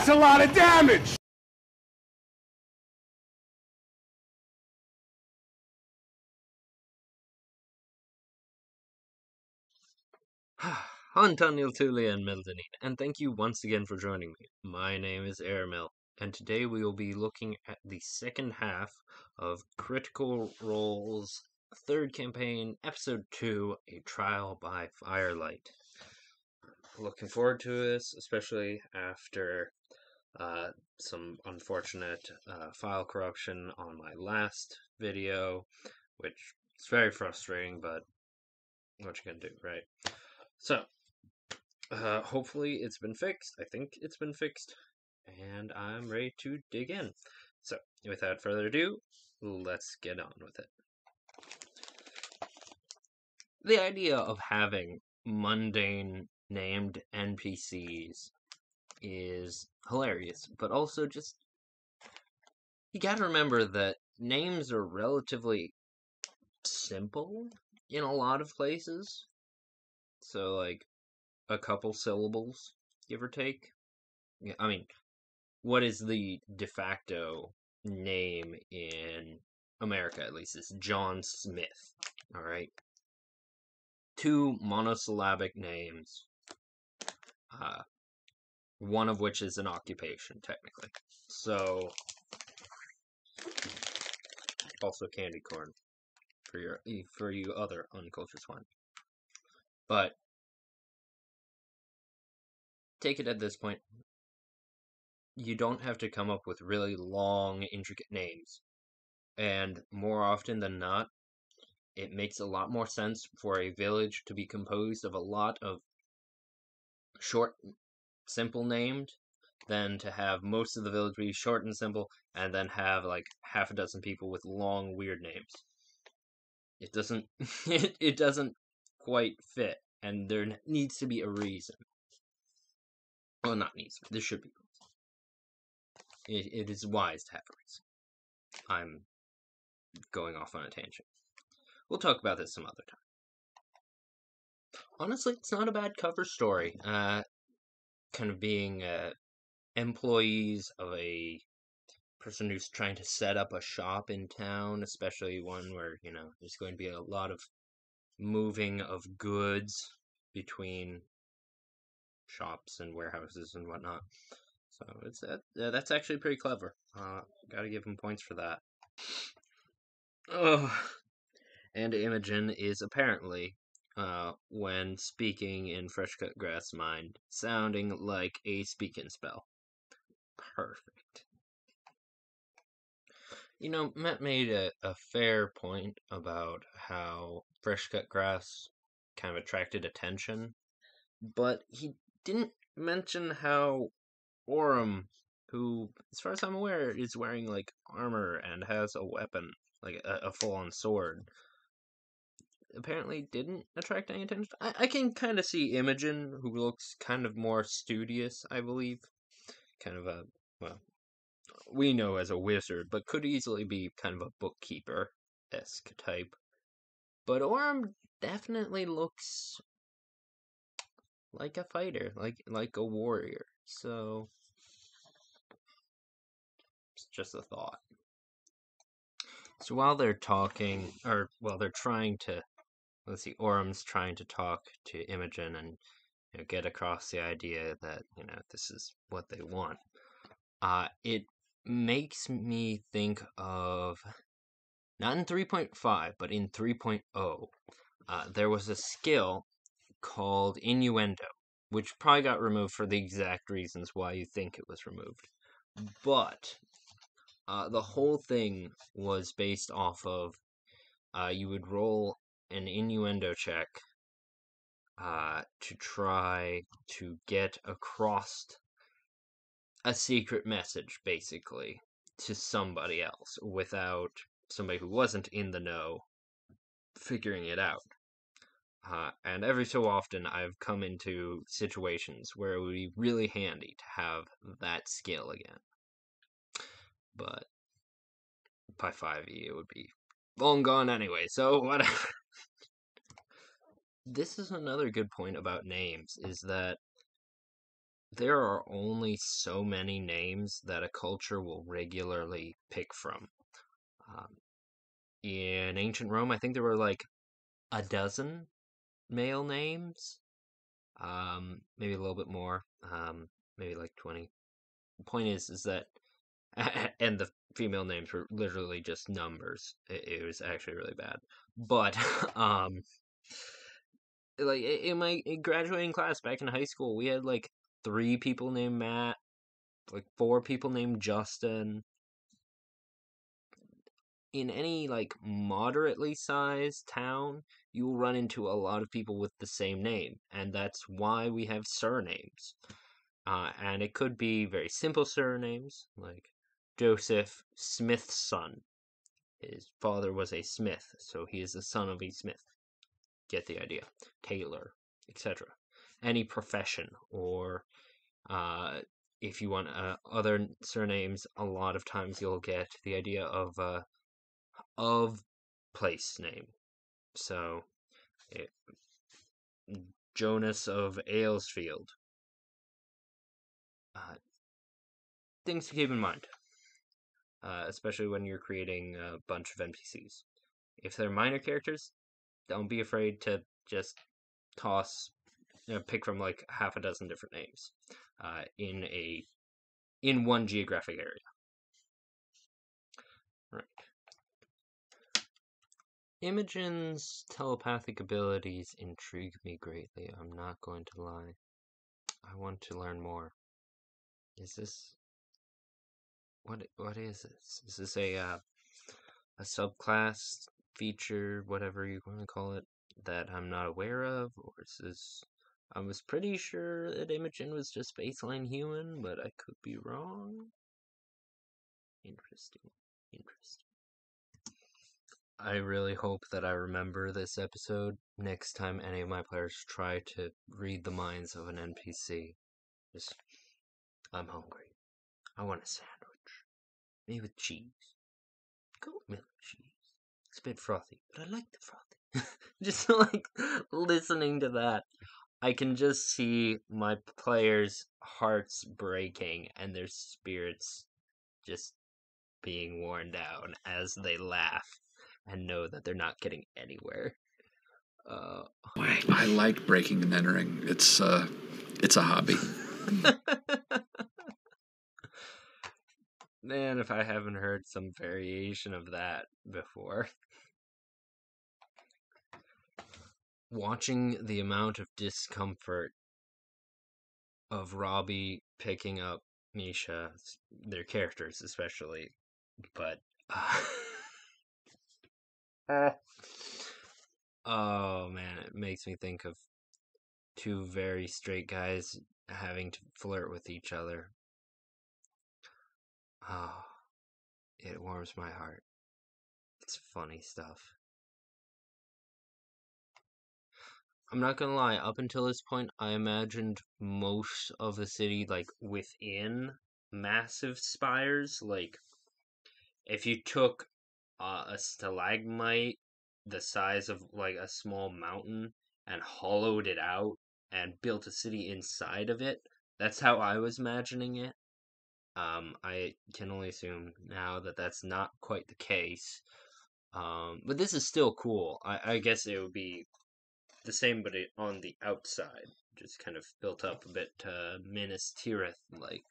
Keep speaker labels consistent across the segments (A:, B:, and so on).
A: That's a lot of damage!
B: Huntanil Tuli and Mildanine, and thank you once again for joining me. My name is Airmil, and today we will be looking at the second half of Critical Role's third campaign, Episode 2, A Trial by Firelight. Looking forward to this, especially after some unfortunate file corruption on my last video, which is very frustrating, but what you gonna do, right? So, hopefully it's been fixed. I think it's been fixed, and I'm ready to dig in. So, without further ado, let's get on with it. The idea of having mundane named NPCs is hilarious, but also just, you gotta remember that names are relatively simple in a lot of places. So, like, a couple syllables, give or take. Yeah, I mean, what is the de facto name in America, at least? It's John Smith, alright? 2 monosyllabic names, one of which is an occupation, technically. So, also candy corn for you other uncultured swine. But take it at this point, you don't have to come up with really long, intricate names. And more often than not, it makes a lot more sense for a village to be composed of a lot of short, simple named than to have most of the village be short and simple and then have like half a dozen people with long, weird names. It doesn't it doesn't quite fit, and there needs to be a reason. Well, not needs. There should be a reason. It is wise to have a reason. I'm going off on a tangent. We'll talk about this some other time. Honestly, it's not a bad cover story. Kind of being employees of a person who's trying to set up a shop in town, especially one where, you know, there's going to be a lot of moving of goods between shops and warehouses and whatnot. So it's that's actually pretty clever. Gotta give him points for that. Oh, and Imogen is apparently, when speaking in Fresh Cut Grass Mind, sounding like a speak and spell. Perfect. You know, Matt made a fair point about how Fresh Cut Grass kind of attracted attention, but he didn't mention how Orem, who, as far as I'm aware, is wearing, like, armor and has a weapon, like a full-on sword, apparently didn't attract any attention. I can kind of see Imogen, who looks kind of more studious, I believe. Kind of a, well, we know as a wizard, but could easily be kind of a bookkeeper-esque type. But Orem definitely looks like a fighter, like a warrior. So, it's just a thought. So while they're talking, or while they're trying to, let's see, Orem's trying to talk to Imogen and, you know, get across the idea that, you know, this is what they want. It makes me think of, not in 3.5, but in 3.0, there was a skill called innuendo, which probably got removed for the exact reasons why you think it was removed. But the whole thing was based off of, you would roll an innuendo check to try to get across a secret message, basically, to somebody else without somebody who wasn't in the know figuring it out. And every so often I've come into situations where it would be really handy to have that skill again. But by 5e it would be long gone anyway, so whatever. This is another good point about names, is that there are only so many names that a culture will regularly pick from. Um, in ancient Rome, I think there were like a dozen male names, maybe a little bit more, maybe like 20. The point is that, and the female names were literally just numbers. It was actually really bad. But, like in my graduating class back in high school, we had like 3 people named Matt, like 4 people named Justin. In any like moderately sized town, you will run into a lot of people with the same name, and that's why we have surnames. And it could be very simple surnames, like Joseph Smith's son. His father was a smith, so he is the son of a smith. Get the idea. Tailor, etc. Any profession, or if you want other surnames, a lot of times you'll get the idea of place name. So, it, Jonas of Aylesfield. Things to keep in mind, especially when you're creating a bunch of NPCs. If they're minor characters, don't be afraid to just toss, pick from like half a dozen different names in one geographic area. Right. Imogen's telepathic abilities intrigue me greatly. I'm not going to lie. I want to learn more. Is this what is this? Is this a subclass feature, whatever you want to call it, that I'm not aware of, or is this? I was pretty sure that Imogen was just baseline human, but I could be wrong. Interesting. I really hope that I remember this episode next time any of my players try to read the minds of an NPC. Just, I'm hungry. I want a sandwich. Maybe with cheese. Goat milk cheese. It's a bit frothy, but I like the frothy. Just like listening to that, I can just see my players' hearts breaking and their spirits just being worn down as they laugh and know that they're not getting anywhere.
A: I like breaking and entering. It's a hobby.
B: Man, if I haven't heard some variation of that before. Watching the amount of discomfort of Robbie picking up Misha, their characters especially, but oh man, it makes me think of 2 very straight guys having to flirt with each other. Oh, it warms my heart. It's funny stuff. I'm not gonna lie, up until this point, I imagined most of the city like within massive spires. Like, if you took a stalagmite the size of like a small mountain and hollowed it out and built a city inside of it, that's how I was imagining it. I can only assume now that that's not quite the case. But this is still cool. I guess it would be the same, but on the outside, just kind of built up a bit Minas Tirith like,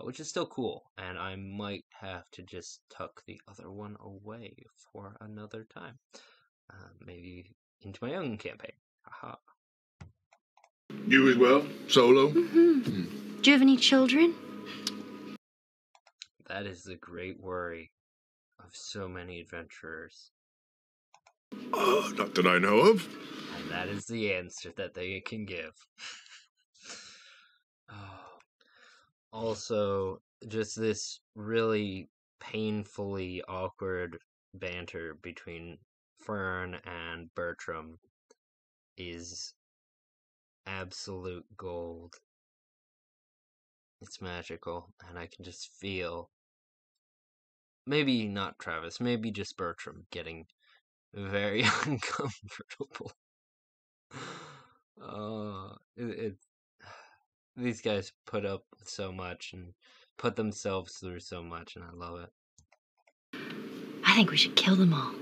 B: which is still cool. And I might have to just tuck the other one away for another time, maybe into my own campaign. Haha.
A: You as well, Solo?
C: Mm-hmm. Do you have any children?
B: That is the great worry of so many adventurers.
A: Not that I know of.
B: And that is the answer that they can give. Also, just this really painfully awkward banter between Fern and Bertram is absolute gold. It's magical, and I can just feel, maybe not Travis, maybe just Bertram getting very uncomfortable. These guys put up with so much and put themselves through so much, and I love it.
C: I think we should kill them all.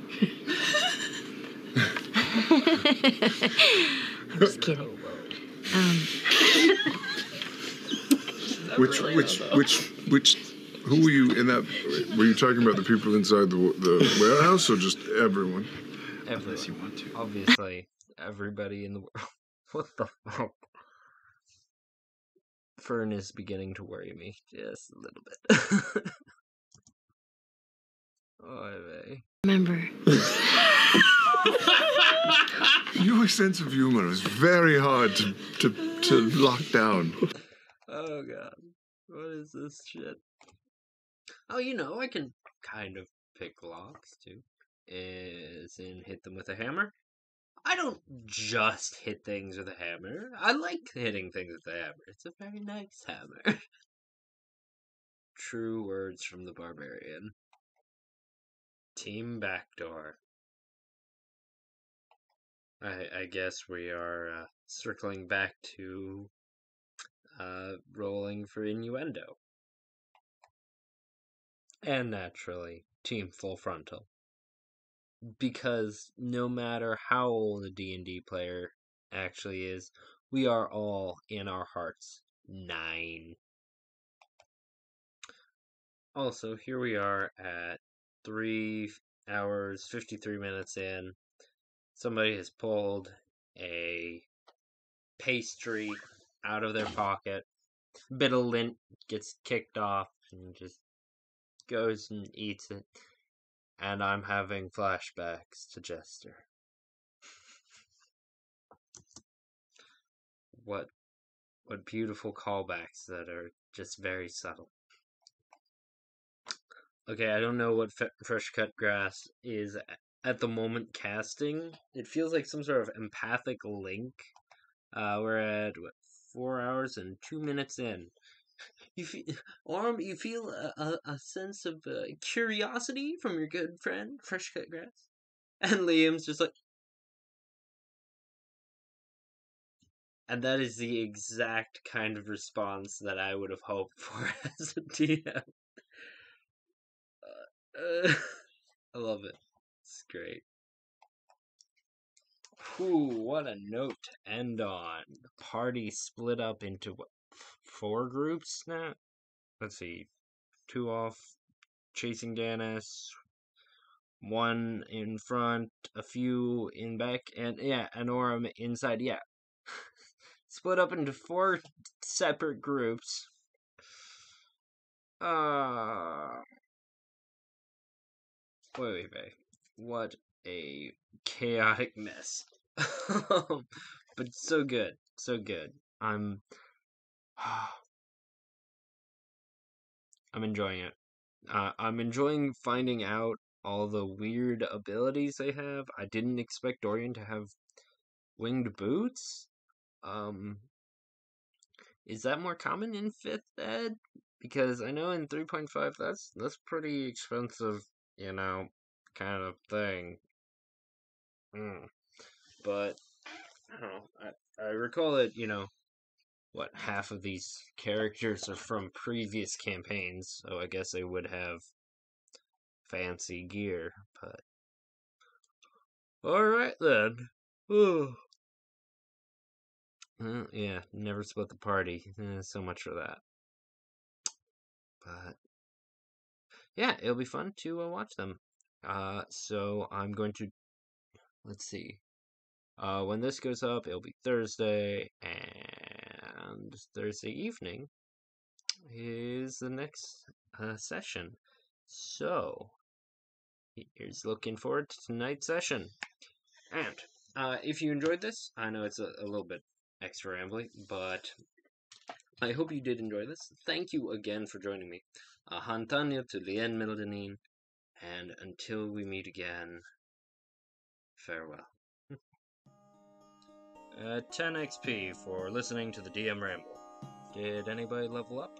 C: I'm just kidding.
D: Who were you in that? Were you talking about the people inside the warehouse or just everyone?
B: Everyone.
A: Unless you want to.
B: Obviously, everybody in the world. What the fuck? Fern is beginning to worry me just a little bit.
C: Remember.
D: Your sense of humor is very hard to lock down.
B: Oh god. What is this shit? Oh, I can kind of pick locks too. As in hit them with a hammer. I don't just hit things with a hammer. I like hitting things with a hammer. It's a very nice hammer. True words from the barbarian. Team backdoor. I guess we are circling back to rolling for innuendo. And naturally, team full frontal. Because no matter how old a D&D player actually is, we are all, in our hearts, 9. Also, here we are at 3 hours, 53 minutes in. Somebody has pulled a pastry out of their pocket. A bit of lint gets kicked off and just goes and eats it. And I'm having flashbacks to Jester. What beautiful callbacks that are just very subtle. Okay, I don't know what Fresh Cut Grass is at the moment casting. It feels like some sort of empathic link. We're at 4 hours and 2 minutes in. You feel a sense of curiosity from your good friend Fresh Cut Grass, and Liam's just like, and that is the exact kind of response that I would have hoped for as a DM. I love it. It's great. Whew, what a note to end on. The party split up into, 4 groups now? Let's see. 2 off, chasing Danis. 1 in front, a few in back, and Anorum inside, split up into 4 separate groups. Wait. What a chaotic mess. But so good. I'm enjoying it. I'm enjoying finding out all the weird abilities they have. I didn't expect Dorian to have winged boots. Is that more common in 5th ed? Because I know in 3.5 that's pretty expensive, kind of thing. But I don't know. I recall that, half of these characters are from previous campaigns, so I guess they would have fancy gear, but alright then. Yeah, never split the party. So much for that. But yeah, it'll be fun to watch them. So I'm going to, let's see. When this goes up, it'll be Thursday, and Thursday evening is the next session. So here's looking forward to tonight's session. And if you enjoyed this, I know it's a little bit extra rambly, but I hope you did enjoy this. Thank you again for joining me. Hantanya to Lien Mildanin, and until we meet again, farewell. 10 XP for listening to the DM Ramble. Did anybody level up?